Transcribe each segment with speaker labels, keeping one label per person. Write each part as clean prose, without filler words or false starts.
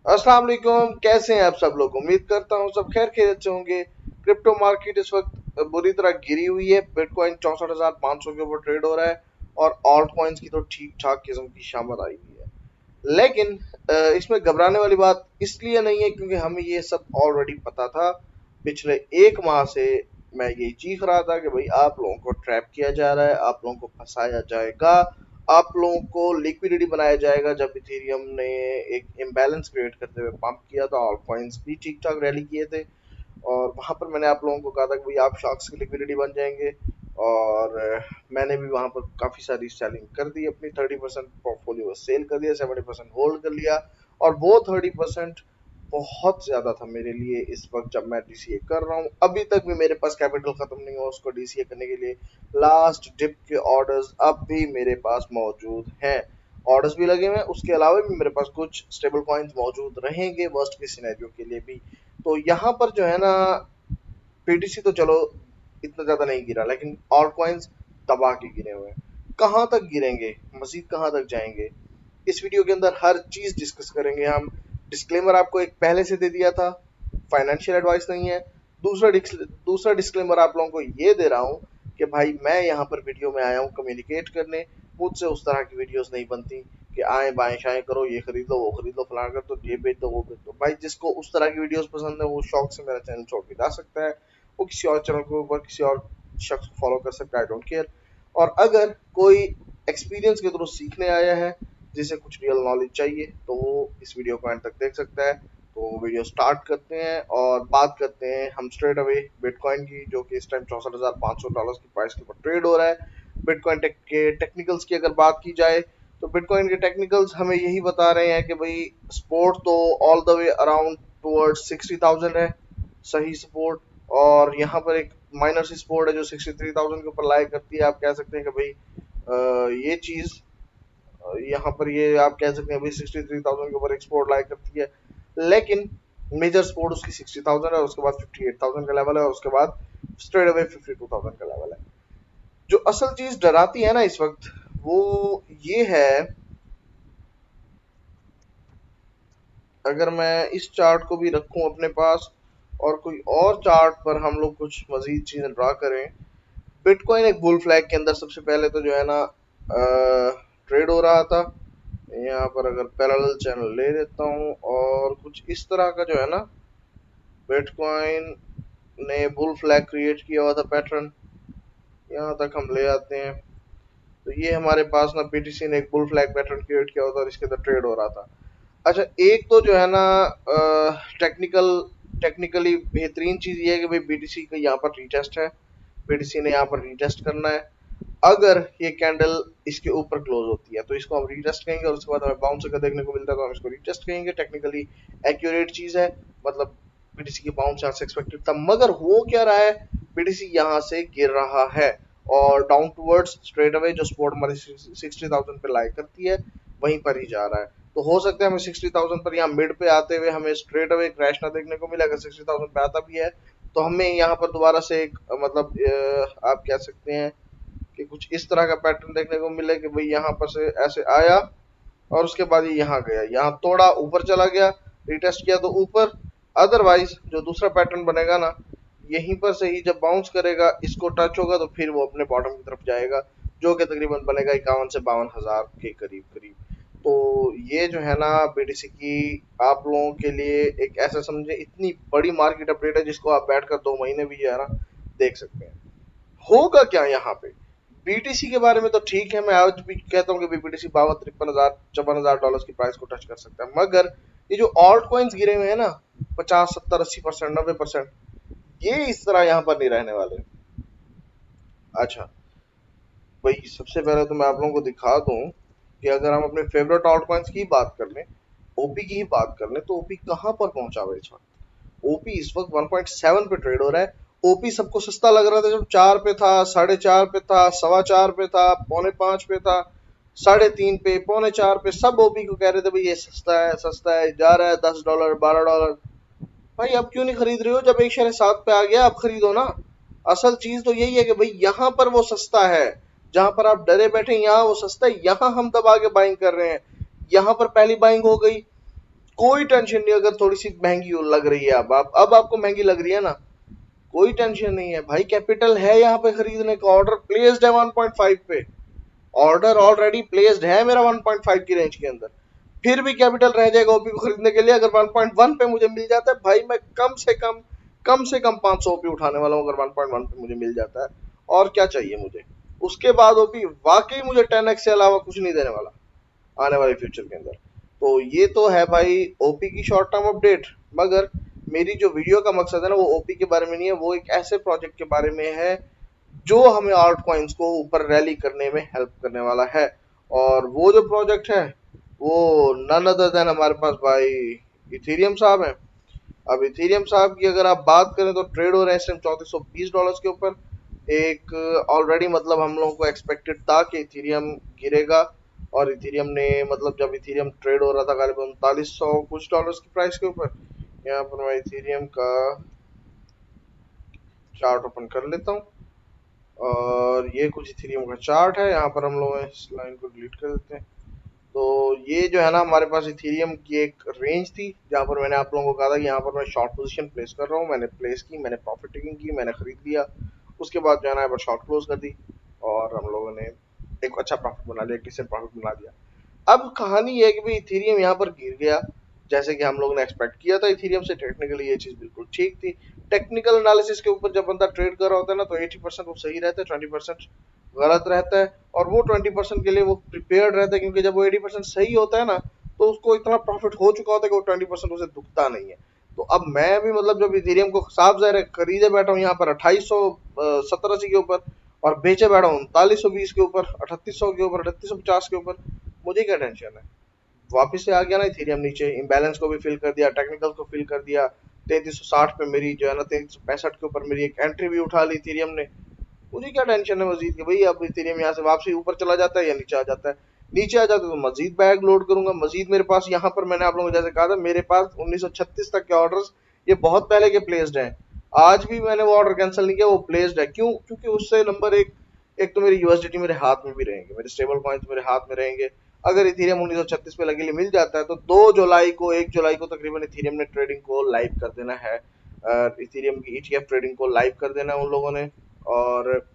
Speaker 1: अस्सलाम वालेकुम। कैसे हैं आप सब लोग? उम्मीद करता हूँ सब खैर खैरियत से होंगे। क्रिप्टो मार्केट इस वक्त बुरी तरह गिरी हुई है। बिटकॉइन 64,500 के ऊपर ट्रेड हो रहा है और ऑल्ट कॉइन्स की तो ठीक ठाक किस्म की शामत आई हुई है। लेकिन इसमें घबराने वाली बात इसलिए नहीं है क्योंकि हमें ये सब ऑलरेडी पता था। पिछले एक माह से मैं यही चीख रहा था कि भाई आप लोगों को ट्रैप किया जा रहा है, आप लोगों को फंसाया जाएगा, आप लोगों को लिक्विडिटी बनाया जाएगा। जब इथेरियम ने एक इम्बैलेंस क्रिएट करते हुए पंप किया था, ऑल कॉइन्स भी ठीक ठाक रैली किए थे और वहां पर मैंने आप लोगों को कहा था कि भाई आप शॉक्स की लिक्विडिटी बन जाएंगे। और मैंने भी वहां पर काफी सारी सेलिंग कर दी, अपनी 30% पोर्टफोलियो सेल कर दिया, 70% होल्ड कर लिया। और वो 30% बहुत ज्यादा था मेरे लिए इस वक्त जब मैं डीसीए कर रहा हूँ। अभी तक भी मेरे पास कैपिटल खत्म नहीं हुआ उसको डीसीए करने के लिए। लास्ट डिप के ऑर्डर्स अब भी मेरे पास मौजूद हैं। ऑर्डर्स भी लगे हुए हैं, उसके अलावा भी मेरे पास कुछ स्टेबल कॉइन्स मौजूद रहेंगे वर्स्ट के सिनेरियो के लिए भी। तो यहाँ पर जो है ना, पीटीसी तो चलो इतना ज्यादा नहीं गिरा, लेकिन ऑल कॉइन्स दबा के गिरे हुए हैं। कहाँ तक गिरेंगे, मजीद कहाँ तक जाएंगे, इस वीडियो के अंदर हर चीज डिस्कस करेंगे हम। डिस्क्लेमर आपको एक पहले से दे दिया था, फाइनेंशियल एडवाइस नहीं है। दूसरा डिस्क्लेमर आप लोगों को ये दे रहा हूँ कि भाई मैं यहाँ पर वीडियो में आया हूँ कम्युनिकेट करने। मुझसे उस तरह की वीडियोस नहीं बनती कि आए बाएं शाएं करो, ये खरीद लो वो खरीद लो फलाना कर दो, ये बेच दो वो बेच दो। भाई जिसको उस तरह की वीडियोस पसंद है वो शौक से मेरा चैनल छोड़ के जा सकता है, वो किसी और चैनल के ऊपर किसी और शख्स को फॉलो कर सकता है, आई डोंट केयर। और अगर कोई एक्सपीरियंस के थ्रू सीखने आया है जिसे कुछ रियल नॉलेज चाहिए तो वो इस वीडियो को एंड तक देख सकता है। तो वीडियो स्टार्ट करते हैं और बात करते हैं हम स्ट्रेट अवे बिटकॉइन की, जो कि इस टाइम $64,500 की प्राइस के ऊपर ट्रेड हो रहा है। बिटकॉइन के टेक्निकल्स की अगर बात की जाए तो बिटकॉइन के टेक्निकल्स हमें यही बता रहे हैं कि भाई सपोर्ट तो all the way around towards 60,000 है, सही सपोर्ट। और यहाँ पर एक माइनर सी सपोर्ट है जो 63,000 के ऊपर लाई करती है। आप कह सकते हैं कि भाई ये चीज यहाँ पर ये आप कह सकते हैं भाई 63,000 के ऊपर एक्सपोर्ट लाई करती है। लेकिन मेजर सपोर्ट उसकी 60,000 है, उसके बाद 58,000 का लेवल है और उसके बाद स्ट्रेट अवे 52,000 का लेवल है। जो असल चीज डराती है ना इस वक्त, वो ये है, अगर मैं इस चार्ट को भी रखूं अपने पास और कोई और चार्ट पर हम लोग कुछ मजीद चीजें ड्रा करें। बिटकॉइन एक बुल फ्लैग के अंदर सबसे पहले तो जो है ना ट्रेड हो रहा था। यहाँ पर अगर पैरेलल चैनल ले लेता हूँ और कुछ इस तरह का जो है ना, बिटकॉइन ने बुल फ्लैग क्रिएट किया हुआ था पैटर्न, यहाँ तक हम ले आते हैं। तो ये हमारे पास ना बीटीसी ने एक बुल फ्लैग पैटर्न क्रिएट किया हुआ था और इसके अंदर ट्रेड हो रहा था। अच्छा, एक तो जो है ना टेक्निकली बेहतरीन चीज ये है कि भाई बीटीसी का यहाँ पर रीटेस्ट है, बीटीसी ने यहाँ पर रीटेस्ट करना है। अगर ये कैंडल इसके ऊपर क्लोज होती है तो इसको हम रीटेस्ट कहेंगे और उसके बाद हमें बाउंस अगर देखने को मिलता है तो हम इसको रीटेस्ट कहेंगे। टेक्निकली एक्यूरेट चीज है, मतलब बीटीसी की बाउंस यहाँ से एक्सपेक्टेड था, मगर हो क्या रहा है, बीटीसी यहाँ से गिर रहा है और डाउन टूवर्ड्स स्ट्रेट अवे जो सपोर्ट हमारी 60,000 पे लाई करती है वहीं पर ही जा रहा है। तो हो सकता है हमें 60,000 पर यहाँ मिड पे आते हुए हमें स्ट्रेट अवे क्रैश ना देखने को मिले। अगर 60,000 पे आता भी है तो हमें यहाँ पर दोबारा से एक मतलब आप कह सकते हैं कि कुछ इस तरह का पैटर्न देखने को मिले कि भाई यहाँ पर से ऐसे आया और उसके बाद ये यहाँ गया, यहाँ तोड़ा ऊपर चला गया, रिटेस्ट किया तो ऊपर। अदरवाइज जो दूसरा पैटर्न बनेगा ना, यहीं पर से ही जब बाउंस करेगा इसको टच होगा तो फिर वो अपने बॉटम की तरफ जाएगा, जो कि तकरीबन बनेगा 51 से 52 हजार के करीब करीब। तो ये जो है ना बीटीसी की आप लोगों के लिए एक ऐसा समझे इतनी बड़ी मार्केट अपडेट है जिसको आप बैठकर 2 महीने भी जो है ना देख सकते हैं। होगा क्या यहाँ पे, बीटीसी के बारे में तो ठीक है, मैं आज भी कहता हूँ कि बीटीसी 52, 53 हजार, 54 हजार डॉलर की प्राइस को टच कर सकता है। मगर ये जो ऑल्ट कॉइन्स गिरे हुए हैं ना 50, 70, 80%, 90%, ये इस तरह यहाँ पर नहीं रहने वाले। अच्छा भाई, सबसे पहले तो मैं आप लोगों को दिखा दूं कि अगर हम अपने फेवरेट ऑल्ट कॉइन्स की बात कर लें, ओपी की ही बात कर लें, तो ओपी कहाँ पर पहुंचा हुआ है इस वक्त। ओपी इस वक्त 1.7 पे ट्रेड हो रहा है। ओपी सबको सस्ता लग रहा था जब 4 पे था, 4.5 पे था, 4.25 पे था, 4.25 पे था, 3.5 पे, 4.25 पे, सब ओपी को कह रहे थे भाई ये सस्ता है, जा रहा है $10, $12। भाई अब क्यों नहीं खरीद रहे हो? जब 1.7 पे आ गया अब खरीदो ना। असल चीज तो यही है कि भाई यहाँ पर वो सस्ता है, जहां पर आप डरे बैठे यहाँ वो सस्ता है, यहाँ हम दबा के बाइंग कर रहे हैं। यहाँ पर पहली बाइंग हो गई, कोई टेंशन नहीं अगर थोड़ी सी महंगी लग रही है। अब आपको महंगी लग रही है ना, कोई टेंशन नहीं है भाई, कैपिटल है यहाँ पे खरीदने का। ऑर्डर प्लेस्ड है 1.5 पे, ऑर्डर ऑलरेडी प्लेस्ड है मेरा 1.5 की रेंज के अंदर। फिर भी कैपिटल रह जाएगा ओपी को खरीदने के लिए। अगर 1.1 पे मुझे मिल जाता है भाई, मैं कम से कम 500 ओपी उठाने वाला हूँ अगर 1.1 पे मुझे मिल जाता है। और क्या चाहिए मुझे उसके बाद। ओपी वाकई मुझे 10x से अलावा कुछ नहीं देने वाला आने वाले फ्यूचर के अंदर। तो ये तो है भाई ओपी की शॉर्ट टर्म अपडेट। मगर मेरी जो वीडियो का मकसद है ना, वो ओपी के बारे में नहीं है, वो एक ऐसे प्रोजेक्ट के बारे में है जो हमें आल्ट कॉइन्स को ऊपर रैली करने में हेल्प करने वाला है। और वो जो प्रोजेक्ट है वो नन अदर देन हमारे पास भाई इथेरियम साहब है। अब इथेरियम साहब की अगर आप बात करें तो ट्रेड हो रहे हैं इस टाइम $3420 के ऊपर। एक ऑलरेडी मतलब हम लोगों को एक्सपेक्टेड था कि इथेरियम गिरेगा, और इथेरियम ने मतलब जब इथेरियम ट्रेड हो रहा था करीब 3900 कुछ डॉलर्स की प्राइस के ऊपर। यहाँ पर मैं इथेरियम का चार्ट ओपन कर लेता हूँ, और ये कुछ इथेरियम का चार्ट है। यहाँ पर हम लोग इस लाइन को डिलीट कर देते हैं। तो ये जो है ना, हमारे पास इथेरियम की एक रेंज थी जहाँ पर मैंने आप लोगों को कहा था कि यहाँ पर मैं शॉर्ट पोजीशन प्लेस कर रहा हूँ। मैंने प्लेस की, मैंने प्रॉफिट टेकिंग की, मैंने खरीद लिया। उसके बाद जो है ना यहाँ पर शॉर्ट क्लोज कर दी, और हम लोगों ने एक अच्छा प्रॉफिट बना लिया, डिसेंट प्रॉफिट बना लिया। अब कहानी ये है कि भाई इथेरियम यहाँ पर गिर गया जैसे कि हम लोगों ने एक्सपेक्ट किया था इथेरियम से। टेक्निकली ये चीज बिल्कुल ठीक थी। टेक्निकल एनालिसिस के ऊपर जब बंदा ट्रेड कर रहा होता है ना, तो 80% वो सही रहता है, 20% गलत रहता है। और वो 20% के लिए वो प्रिपेयर्ड रहता है, क्योंकि जब वो 80% सही होता है ना, तो उसको इतना प्रॉफिट हो चुका होता है कि वो 20% उसे दुखता नहीं है। तो अब मैं भी मतलब जब इथेरियम को साफ ज़ाहिर है खरीदे बैठा हूँ यहाँ पर 2870 के ऊपर, और बेचे बैठा हूँ 3920 के ऊपर, 3800 के ऊपर, 3850 के ऊपर। मुझे क्या टेंशन है, वापस से आ गया ना इथेरियम नीचे, इम्बैलेंस को भी फिल कर दिया, टेक्निकल को फिल कर दिया। 3360 पे मेरी जो है ना 3365 के ऊपर मेरी एक एंट्री भी उठा ली इथेरियम ने। मुझे क्या टेंशन है मजीद कि भाई अब इथेरियम यहाँ से वापसी ऊपर चला जाता है या नीचे आ जाता है। नीचे आ जाता है तो मजीद बैग लोड करूंगा। मजीद मेरे पास यहाँ पर मैंने आप लोगों को जैसे कहा था, मेरे पास 1936 तक के ऑर्डर्स ये बहुत पहले के प्लेस्ड हैं। आज भी मैंने वो ऑर्डर कैंसिल नहीं किया, वो प्लेस्ड है। क्यों? क्योंकि उससे नंबर एक, एक तो मेरी यूएसडीटी मेरे हाथ में भी रहेंगे, मेरे स्टेबल कॉइन्स मेरे हाथ में रहेंगे। अगर इथेरियम 1936 पे लगे मिल जाता है तो 2 जुलाई को 1 जुलाई को तकरीबन इथेरियम ने ट्रेडिंग को लाइव कर देना है। इथेरियम की ईटीएफ ट्रेडिंग को लाइव कर देना है उन लोगों ने। और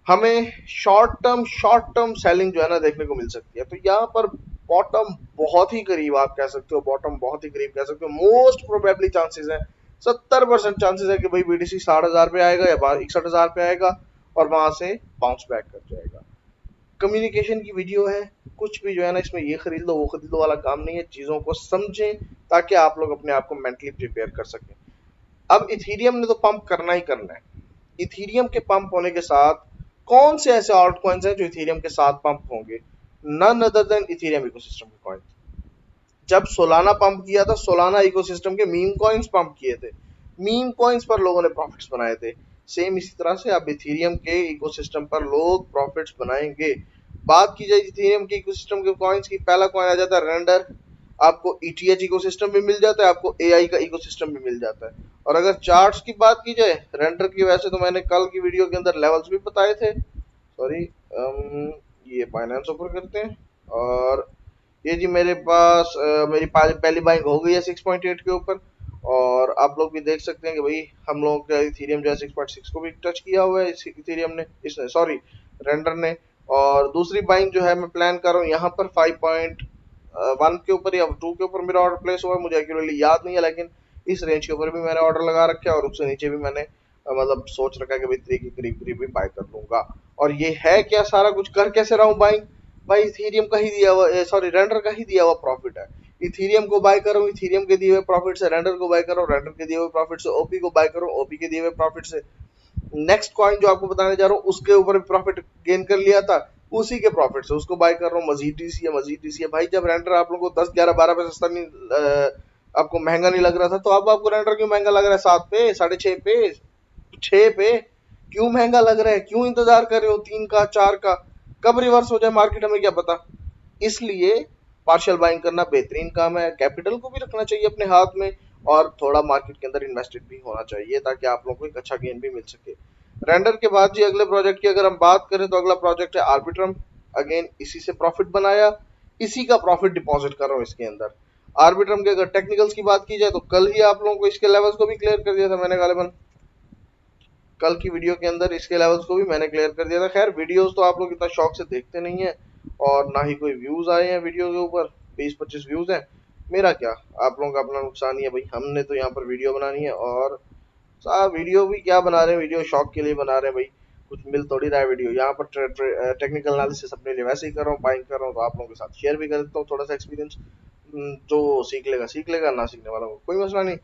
Speaker 1: हमें शॉर्ट टर्म सेलिंग जो है ना देखने को मिल सकती है। तो यहाँ पर बॉटम बहुत ही करीब आप कह सकते हो, बॉटम बहुत ही करीब कह सकते हो। मोस्ट प्रोबेबली चांसेस है, 70% चांसेस है कि भाई बीटीसी 60,000 पे आएगा या 61,000 पे आएगा, और वहां से बाउंस बैक कर जाएगा। कम्युनिकेशन की वीडियो है, कुछ भी जो है ना इसमें ये खरीद लो वो खरीद लो वाला काम नहीं है। चीजों को समझें ताकि आप लोग अपने आप को मेंटली प्रिपेयर कर सकें। अब इथीरियम ने तो पंप करना ही करना है। इथीरियम के पंप होने के साथ कौन से ऐसे ऑल्ट कॉइन्स हैं जो इथीरियम के साथ पंप होंगे? None other than Ethereum ecosystem के कॉइन। जब सोलाना पंप किया था, सोलाना इकोसिस्टम के मीम कॉइन्स पंप किए थे, मीम कॉइन्स पर लोगों ने प्रॉफिट्स बनाए थे। सेम इसी तरह से अब इथीरियम के इकोसिस्टम पर लोग प्रॉफिट्स बनाएंगे। बात की जाए इथीरियम के इकोसिस्टम के कॉइन्स की, पहला कॉइन आ जाता है रेंडर। आपको ईटीएच इकोसिस्टम भी मिल जाता है, आपको एआई का इकोसिस्टम भी मिल जाता है। और अगर चार्ट्स की बात की जाए रेंडर की, वैसे तो मैंने कल की वीडियो के अंदर लेवल्स भी बताए थे। सॉरी, ये फाइनेंस ऊपर करते हैं। और ये जी मेरे पास मेरी पहली बाइंग हो गई है 6.8 के ऊपर। और आप लोग भी देख सकते हैं कि भाई हम लोगों का इथेरियम जो है 6.6 को भी टच किया हुआ है, इथेरियम ने, इसने सॉरी रेंडर ने। और दूसरी बाइंग जो है मैं प्लान कर रहा हूँ यहाँ पर 5.1 के ऊपर या 2 के ऊपर मेरा ऑर्डर प्लेस हुआ है, मुझे एक्यूरेटली याद नहीं है, लेकिन इस रेंज के ऊपर भी मैंने ऑर्डर लगा रखा है। और उससे नीचे भी मैंने मतलब सोच रखा है कि भाई 3 के करीब करीब भी बाय कर लूंगा। और ये है क्या सारा कुछ कर कैसे रहा हूँ बाइंग? भाई इथेरियम का ही दिया हुआ, सॉरी रेंडर का ही दिया हुआ प्रॉफिट है। इथेरियम को बाय करो, इथेरियम के दिए हुए प्रॉफिट से। रेंडर को बाय करो, रेंडर के दिए हुए प्रॉफिट से। ओपी को बाय करो, ओपी के दिए हुए प्रॉफिट से। नेक्स्ट कॉइन जो आपको बताने जा रहा हूँ उसके ऊपर भी प्रॉफिट गेन कर लिया था, उसी के प्रॉफिट से उसको बाय कर रहा हूँ। मजीद डीसी है, मजीद डीसी है। भाई जब रेंडर आप लोगों को 10 11 12 पे सस्ता नहीं आपको महंगा नहीं लग रहा था, तो अब आपको रेंडर क्यों महंगा लग रहा है? 7 पे, 6.5 पे, 6 पे क्यों महंगा लग रहा है? क्यों इंतजार कर रहे हो 3 का 4 का? कब रिवर्स हो जाए मार्केट हमें क्या पता। इसलिए पार्शियल बाइंग करना बेहतरीन काम है। कैपिटल को भी रखना चाहिए अपने हाथ में, और थोड़ा मार्केट के अंदर इन्वेस्टेड भी होना चाहिए ताकि आप लोगों को एक अच्छा गेन भी मिल सके। रेंडर के बाद जी अगले प्रोजेक्ट की अगर हम बात करें तो अगला प्रोजेक्ट है आर्बिट्रम। अगेन इसी से प्रॉफिट बनाया, इसी का प्रॉफिट डिपॉजिट कर रहा हूँ इसके अंदर। आर्बिट्रम के अगर टेक्निकल्स की बात की जाए तो कल ही आप लोगों को इसके लेवल्स को भी क्लियर कर दिया था मैंने गालिबन, कल की वीडियो के अंदर इसके लेवल्स को भी मैंने क्लियर कर दिया था। खैर वीडियोस तो आप लोग इतना शौक से देखते नहीं है और ना ही कोई व्यूज आए हैं वीडियो के ऊपर, 20-25 व्यूज हैं। मेरा क्या, आप लोगों का अपना नुकसान ही है भाई, हमने तो यहाँ पर वीडियो बनानी है और साहब वीडियो भी क्या बना रहे हैं, वीडियो शौक के लिए बना रहे हैं भाई, कुछ मिल थोड़ी रहा है वीडियो यहाँ पर। टेक्निकल एनालिसिस अपने लिए वैसे ही कर रहा हूँ, बाइंग कर रहा हूँ तो आप लोगों के साथ शेयर भी कर देता हूँ थोड़ा सा एक्सपीरियंस। जो सीख लेगा, ना सीखने वाला को कोई मसला नहीं।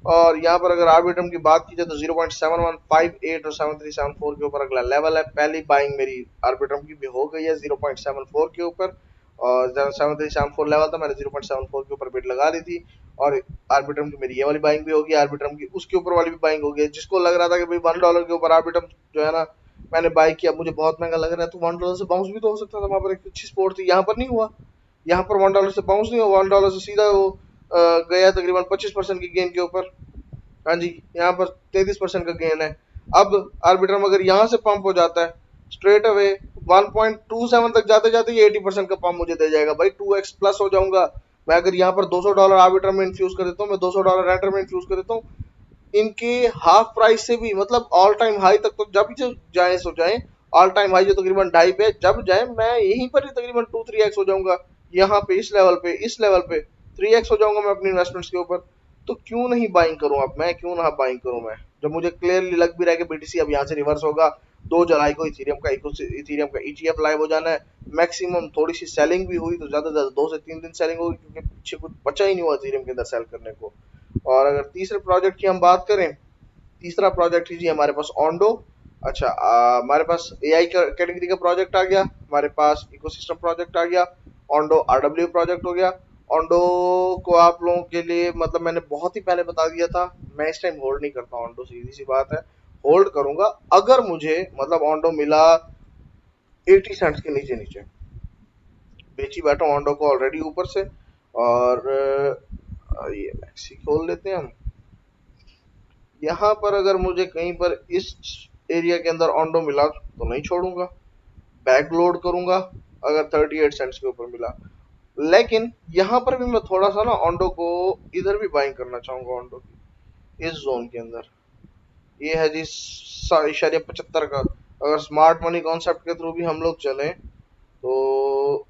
Speaker 1: और यहाँ पर अगर आर्बिट्रम की बात की जाए तो 0.7158 और 7374 के ऊपर अगला लेवल है। पहली बाइंग मेरी आर्बिट्रम की भी हो गई है 0.74 के ऊपर, और 7374 लेवल था, मैंने 0.74 के ऊपर बिड लगा दी थी। और आर्बिट्रम की मेरी ये वाली बाइंग भी होगी, आर्बिट्रम की उसके ऊपर वाली भी बाइंग होगी। जिसको लग रहा था कि भाई $1 के ऊपर आर्बिट्रम जो है ना मैंने बाई किया, मुझे बहुत महंगा लग रहा है, तो $1 से बाउंस भी तो हो सकता था, वहां पर एक अच्छी स्पोर्ट थी, यहाँ पर नहीं हुआ। यहाँ पर $1 से बाउंस नहीं हुआ, $1 से सीधा वो गया तकरीबन 25% की गेन के ऊपर। हाँ जी, यहाँ पर 33% का गेन है। अब आर्बिट्रम अगर यहाँ से पंप हो जाता है स्ट्रेट अवे 1.27 तक जाते जाते ये 80% का पंप मुझे दे जाएगा भाई, 2x प्लस हो जाऊंगा मैं। अगर यहाँ पर $200 आर्बिट्रम में इन्फ्यूज कर देता हूँ, मैं $200 रेंडर में इन्फ्यूज कर देता हूँ, इनके हाफ प्राइस से भी, मतलब ऑल टाइम हाई तक तो जब भी जाए सो जाए, ऑल टाइम हाई जो तकरीबन 2.5 पे जब जाए, मैं यहीं पर ही तकरीबन 2-3x हो जाऊंगा। यहाँ पे इस लेवल पे 3x हो जाऊंगा मैं अपनी इन्वेस्टमेंट्स के ऊपर। तो क्यों नहीं बाइंग करूं, अब मैं क्यों ना बाइंग करूं मैं, जब मुझे क्लियरली लग भी रहा है कि बीटीसी अब यहाँ से रिवर्स होगा। 2 जुलाई को इथीरियम का ईटीएफ लाइव हो जाना है। मैक्सिमम थोड़ी सी सेलिंग भी हुई तो ज्यादा से ज्यादा 2 से 3 दिन सेलिंग होगी, क्योंकि पीछे कुछ बचा ही नहीं हुआ इथीरियम के अंदर सेल करने को। और अगर तीसरे प्रोजेक्ट की हम बात करें, तीसरा प्रोजेक्ट ही जी हमारे पास ओंडो। अच्छा, हमारे पास एआई कैटेगरी का प्रोजेक्ट आ गया, हमारे पास इकोसिस्टम प्रोजेक्ट आ गया, ओंडो आरडब्ल्यू प्रोजेक्ट हो गया। ओंडो को आप लोगों के लिए मतलब मैंने बहुत ही पहले बता दिया था, मैं इस टाइम होल्ड नहीं करता ओंडो, सीधी सी बात है। होल्ड करूंगा अगर मुझे मतलब ओंडो मिला 80 सेंट्स के नीचे नीचे, बेची बैठा ओंडो को ऑलरेडी ऊपर से। और ये मैक्सी खोल लेते हैं हम। यहाँ पर अगर मुझे कहीं पर इस एरिया के अंदर ओंडो मिला तो नहीं छोड़ूंगा, बैक लोड करूंगा अगर 38 सेंट्स के ऊपर मिला। लेकिन यहाँ पर भी मैं थोड़ा सा ना ओंडो को इधर भी बाइंग करना चाहूंगा, ओंडो की इस जोन के अंदर। ये है जी 75 का। अगर स्मार्ट मनी कॉन्सेप्ट के थ्रू भी हम लोग चलें तो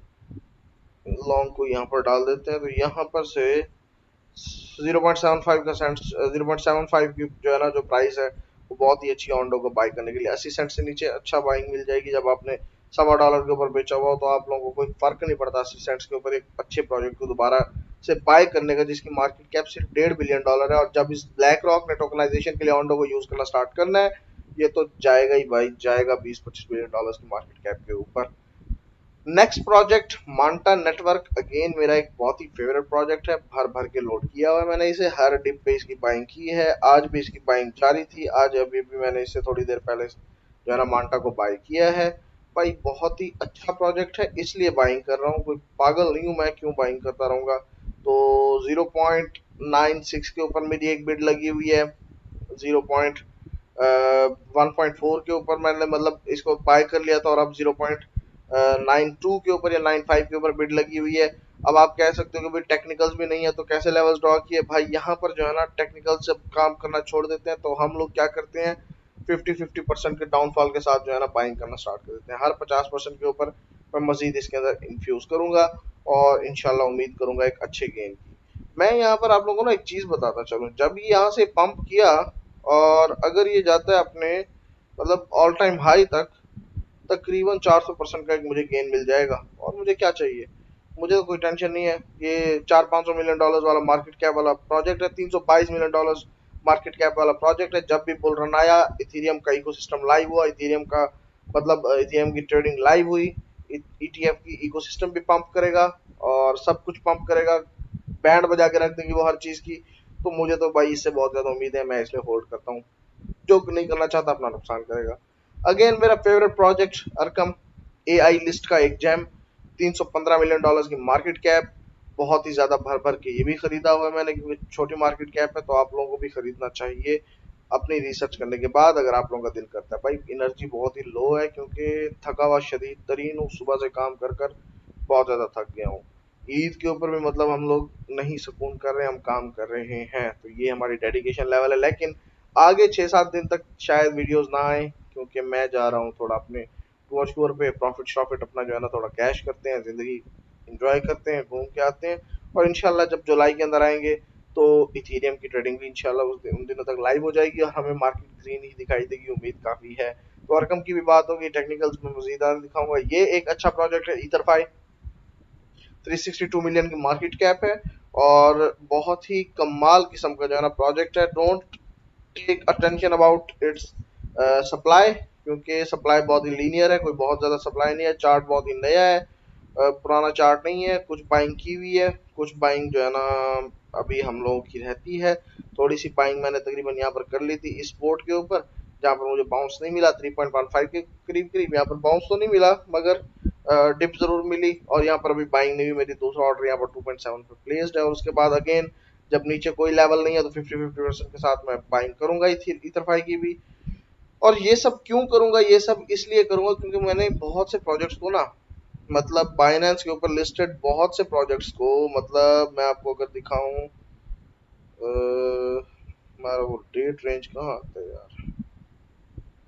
Speaker 1: लॉन्ग को यहाँ पर डाल देते हैं, तो यहाँ पर से 0.75 का सेंट, 0.75 की जो है ना जो प्राइस है वो बहुत ही अच्छी ओंडो को बाई करने के लिए। 80 सेंट से नीचे अच्छा बाइंग मिल जाएगी। जब आपने $1.25 के ऊपर बेचा हुआ हो तो आप लोगों को कोई फर्क नहीं पड़ता 80 सेंट्स के ऊपर एक अच्छे प्रोजेक्ट को दोबारा से बाय करने का, जिसकी मार्केट कैप सिर्फ $1.5 बिलियन है। और जब इस ब्लैक रॉक ने टोकनाइजेशन के लिए ओंडो को यूज करना स्टार्ट करना है, ये तो जाएगा ही भाई, जाएगा $20-25 बिलियन की मार्केट कैप के ऊपर। Next project Manta network, again मेरा एक बहुत ही फेवरेट प्रोजेक्ट है, भर भर के लोड किया हुआ है मैंने इसे, हर डिप पे इसकी बाइंग की है, आज भी इसकी बाइंग जारी थी, आज अभी भी मैंने इसे थोड़ी देर पहले जो है ना मांटा को बाई किया है। भाई बहुत ही अच्छा प्रोजेक्ट है इसलिए बाइंग कर रहा हूँ, कोई पागल नहीं हूँ मैं, क्यों बाइंग करता रहूंगा। तो 0.96 के ऊपर मेरी एक बिड लगी हुई है, 1.4 के ऊपर मैंने मतलब इसको बाय कर लिया था, और अब 0.92 के ऊपर या 95 के ऊपर बिड लगी हुई है। अब आप कह सकते हो कि भाई टेक्निकल्स भी नहीं है तो कैसे लेवल्स ड्रॉ किए, भाई यहाँ पर जो है ना टेक्निकल से काम करना छोड़ देते हैं, तो हम लोग क्या करते हैं 50-50% के डाउनफॉल के साथ जो है ना बाइंग करना स्टार्ट कर देते हैं। हर 50% के ऊपर मैं मजीद इसके अंदर इन्फ्यूज करूंगा और इंशाल्लाह उम्मीद करूंगा एक अच्छे गेन की। मैं यहाँ पर आप लोगों को ना एक चीज बताता चलूं, जब ये यहाँ से पंप किया और अगर ये जाता है अपने मतलब ऑल टाइम हाई तक, तकरीबन 400% का एक मुझे गेन मिल जाएगा, और मुझे क्या चाहिए, मुझे तो कोई टेंशन नहीं है। ये 400-500 मिलियन डॉलर वाला मार्केट कैप वाला प्रोजेक्ट है, $322 मिलियन मार्केट कैप वाला प्रोजेक्ट है। जब भी बुल रन आया, इथेरियम का इकोसिस्टम लाइव हुआ, इथेरियम का मतलब इथेरियम की ट्रेडिंग लाइव हुई, ईटीएफ की इकोसिस्टम भी पंप करेगा और सब कुछ पंप करेगा, बैंड बजा के रख देंगे वो हर चीज की। तो मुझे तो भाई इससे बहुत ज्यादा उम्मीद है, मैं इसलिए होल्ड करता हूँ। जो नहीं करना चाहता अपना नुकसान करेगा। अगेन मेरा favourite project Arkham, AI list का एक जेम, $315 मिलियन की मार्केट कैप, बहुत ही ज्यादा भर भर के ये भी खरीदा हुआ है मैंने, क्योंकि छोटी मार्केट कैप है तो आप लोगों को भी खरीदना चाहिए अपनी रिसर्च करने के बाद, अगर आप लोगों का दिल करता है। भाई एनर्जी बहुत ही लो है क्योंकि थका हुआ शदीद तरीन हूँ, सुबह से काम कर कर बहुत ज्यादा थक गया हूँ। ईद के ऊपर भी मतलब हम लोग नहीं सुकून कर रहे हैं, हम काम कर रहे हैं। तो ये हमारी डेडिकेशन लेवल है। लेकिन आगे 6-7 दिन तक शायद वीडियोस ना आए, क्योंकि मैं जा रहा हूँ थोड़ा अपने टूर शूर पे, प्रॉफिट शॉफिट अपना जो है ना थोड़ा कैश करते हैं, जिंदगी इंजॉय करते हैं, घूम के आते हैं। और इंशाल्लाह जब जुलाई के अंदर आएंगे तो इथेरियम की ट्रेडिंग भी इंशाल्लाह उन दिनों तक लाइव हो जाएगी और हमें मार्केट ग्रीन ही दिखाई देगी, उम्मीद काफी है। तो अरकम की भी बात होगी, टेक्निकल्स में मजीद आगे दिखाऊंगा। ये एक अच्छा प्रोजेक्ट है ईथरफाई, 362 मिलियन की मार्केट कैप है और बहुत ही कमाल किस्म का जो है ना प्रोजेक्ट है। Don't take attention about its supply, क्योंकि सप्लाई बहुत ही लीनियर है, कोई बहुत ज़्यादा सप्लाई नहीं है। चार्ट बहुत ही नया है, पुराना चार्ट नहीं है। कुछ बाइंग की हुई है, कुछ बाइंग जो है ना अभी हम लोगों की रहती है। थोड़ी सी बाइंग मैंने तकरीबन यहाँ पर कर ली थी इस पोर्ट के ऊपर, जहाँ पर मुझे बाउंस नहीं मिला, 3.15 के करीब करीब यहाँ पर बाउंस तो नहीं मिला, मगर डिप जरूर मिली। और यहाँ पर अभी बाइंग नहीं हुई, मेरी दूसरा ऑर्डर यहाँ पर 2.7 पे प्लेस्ड है। और उसके बाद अगेन जब नीचे कोई लेवल नहीं है तो 50-50% के साथ मैं बाइंग करूंगा इथरफाई की भी। और ये सब क्यों करूंगा, ये सब इसलिए करूंगा क्योंकि मैंने बहुत से प्रोजेक्ट्स को ना, मतलब बाइनेंस के ऊपर लिस्टेड बहुत से प्रोजेक्ट्स को, मतलब मैं आपको अगर दिखाऊं, हमारा वो डेट रेंज कहाँ आता है यार।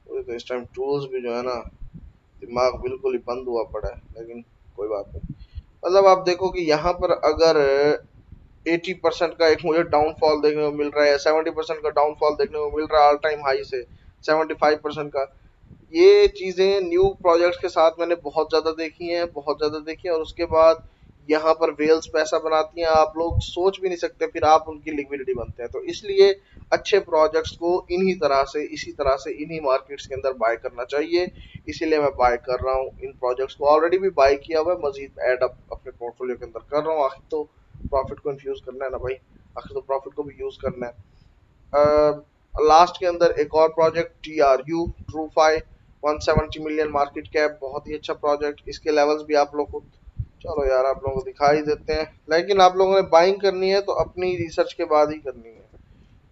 Speaker 1: मुझे तो इस टाइम टूल्स भी जो है ना, दिमाग बिल्कुल ही बंद हुआ पड़ा है, लेकिन कोई बात नहीं। मतलब आप देखो कि यहाँ पर अगर 80% का एक मुझे डाउनफॉल देखने को मिल रहा है, 70% का डाउनफॉल देखने को मिल रहा है ऑल टाइम हाई से 75% का। ये चीजें न्यू प्रोजेक्ट्स के साथ मैंने बहुत ज्यादा देखी हैं, बहुत ज्यादा देखी हैं। और उसके बाद यहाँ पर वेल्स पैसा बनाती हैं, आप लोग सोच भी नहीं सकते, फिर आप उनकी लिक्विडिटी बनते हैं। तो इसलिए अच्छे प्रोजेक्ट्स को इन्हीं तरह से, इसी तरह से इन्हीं मार्केट्स के अंदर बाय करना चाहिए। इसीलिए मैं बाय कर रहा हूँ इन प्रोजेक्ट्स को, ऑलरेडी भी बाय किया हुआ है, मजीद एड अप अपने पोर्टफोलियो के अंदर कर रहा हूँ। आखिर तो प्रॉफिट को इन्फ्यूज करना है ना भाई, आखिर तो प्रॉफिट को भी यूज करना है। लास्ट के अंदर एक और project TRU, ट्रूफाई, 170 million market cap, बहुत ही अच्छा प्रोजेक्ट। इसके लेवल्स भी आप लोग को, चलो यार आप लोगों को दिखाई देते हैं, लेकिन आप लोगों ने बाइंग करनी है तो अपनी रिसर्च के बाद ही करनी है।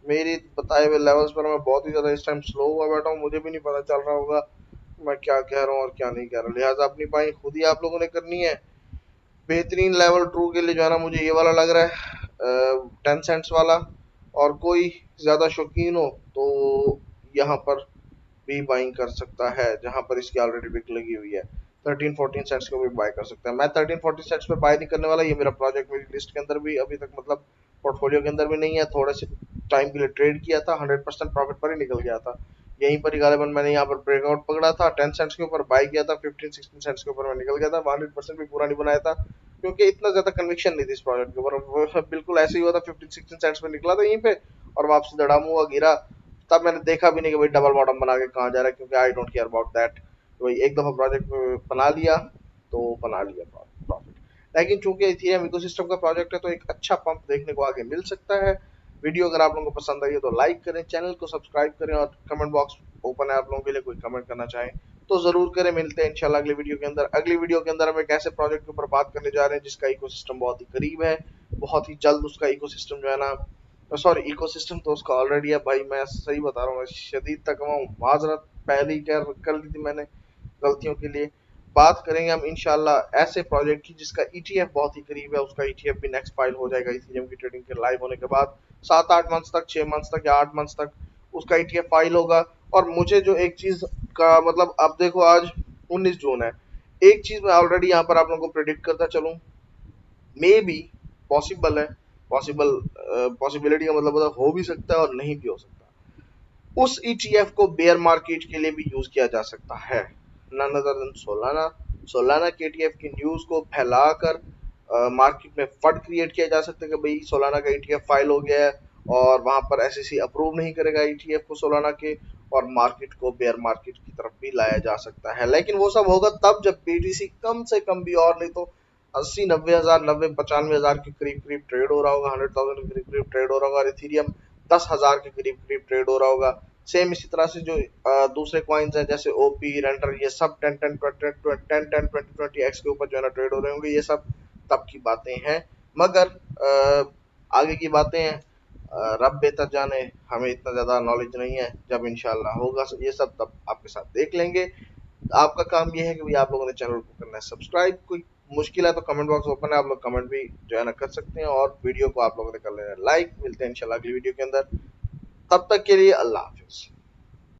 Speaker 1: मेरी बताए हुए लेवल्स पर मैं बहुत ही ज्यादा इस टाइम स्लो हुआ बैठा हूँ, मुझे भी नहीं पता चल रहा होगा मैं क्या कह रहा हूँ और क्या नहीं कह रहा, लिहाजा अपनी बाइंग खुद ही आप लोगों ने करनी है। बेहतरीन लेवल ट्रू के लिए जो है ना मुझे ये वाला लग रहा है, 10 सेंट्स वाला। और कोई ज़्यादा शौकीन हो तो यहाँ पर भी बाइंग कर सकता है, जहाँ पर इसकी ऑलरेडी बिक लगी हुई है। 13-14 सेंट्स को भी बाय कर सकता है। मैं 13-14 सेंट्स पे बाय नहीं करने वाला, ये मेरा प्रोजेक्ट मेरी लिस्ट के अंदर भी अभी तक, मतलब पोर्टफोलियो के अंदर भी नहीं है। थोड़े से टाइम के लिए ट्रेड किया था, 100% प्रॉफिट पर ही निकल गया था। यहीं पर ही गालिबन मैंने यहाँ पर ब्रेकआउट पकड़ा था, 10 सेंट्स के ऊपर बाय किया था, 15-16 सेंट्स के ऊपर मैं निकल गया था। 100% भी पूरा नहीं बनाया था, क्योंकि इतना ज्यादा कन्विक्शन नहीं थी इस प्रोजेक्ट के ऊपर। बिल्कुल ऐसे ही हुआ था, 15-16 सेंट्स पे निकला था यहीं पे, और वापसी धड़ाम हुआ, गिरा। तब मैंने देखा भी नहीं कि भाई डबल बॉटम बना के कहाँ जा रहा है, क्योंकि I don't care about that. भाई एक दफा प्रोजेक्ट बना लिया तो बना लिया प्रॉफिट। लेकिन चूंकि इथेरियम इकोसिस्टम का प्रोजेक्ट है तो एक अच्छा पंप देखने को आगे मिल सकता है। वीडियो अगर आप लोगों को पसंद आई है तो लाइक करें, चैनल को सब्सक्राइब करें, और कमेंट बॉक्स ओपन है आप लोगों के लिए, कोई कमेंट करना चाहें तो जरूर करें। मिलते हैं इंशाल्लाह अगली वीडियो के अंदर। अगली वीडियो के अंदर हम एक ऐसे प्रोजेक्ट के ऊपर बात करने जा रहे हैं जिसका इकोसिस्टम बहुत ही करीब है, बहुत ही जल्द उसका इकोसिस्टम जो है ना, सॉरी इकोसिस्टम तो उसका ऑलरेडी है भाई, मैं सही बता रहा हूँ, शदीद तक माजरत पहले ही कर ली थी मैंने गलतियों के लिए। बात करेंगे हम इंशाल्लाह ऐसे प्रोजेक्ट की जिसका ETF बहुत ही करीब है, उसका ETF भी नेक्स्ट फाइल हो जाएगा इथेरियम की ट्रेडिंग के लाइव होने के बाद। 7-8 मंथ्स तक, 6 मंथ्स तक या 8 मंथ्स तक उसका ETF फाइल होगा। और मुझे जो एक चीज का मतलब, अब देखो आज 19 जून है, एक चीज मैं ऑलरेडी यहाँ पर आप लोगों को प्रिडिक्ट करता चलूँ, मे बी पॉसिबल है, पॉसिबल पॉसिबिलिटी का मतलब हो भी सकता है और नहीं भी हो सकता, उस ETF को बेयर मार्केट के लिए भी यूज किया जा सकता है। None other than Solana. Solana के ETF की न्यूज को फैलाकर मार्केट में फड क्रिएट किया जा सकता है कि भाई सोलाना का ETF फाइल हो गया है, और वहां पर SEC अप्रूव नहीं करेगा ETF को सोलाना के, और मार्केट को बेयर मार्केट की तरफ भी लाया जा सकता है। लेकिन वो सब होगा तब जब BTC कम से कम भी, और नहीं तो 80-90 हजार, 90-95 हजार के करीब करीब ट्रेड हो रहा होगा, 100,000 के करीब करीब ट्रेड हो रहा होगा, और इथेरियम 10,000 के करीब करीब ट्रेड हो रहा होगा। सेम इसी तरह से जो दूसरे कॉइन्स हैं जैसे OP, रेंडर, ये सब 10-10-20-20 के ऊपर जो है ना ट्रेड हो रहे होंगे। ये सब तब की बातें हैं, मगर आगे की बातें हैं, रब बेहतर जाने, हमें इतना ज़्यादा नॉलेज नहीं है। जब इंशाल्लाह होगा ये सब तब आपके साथ देख लेंगे। आपका काम ये है कि भाई आप लोगों ने चैनल को करना है सब्सक्राइब, कोई मुश्किल है तो कमेंट बॉक्स ओपन है, आप लोग कमेंट भी जो है ना कर सकते हैं, और वीडियो को आप लोगों ने कर लेना लाइक। मिलते हैं इंशाल्लाह अगली वीडियो के अंदर, तब तक के लिए अल्लाह हाफ़िज़।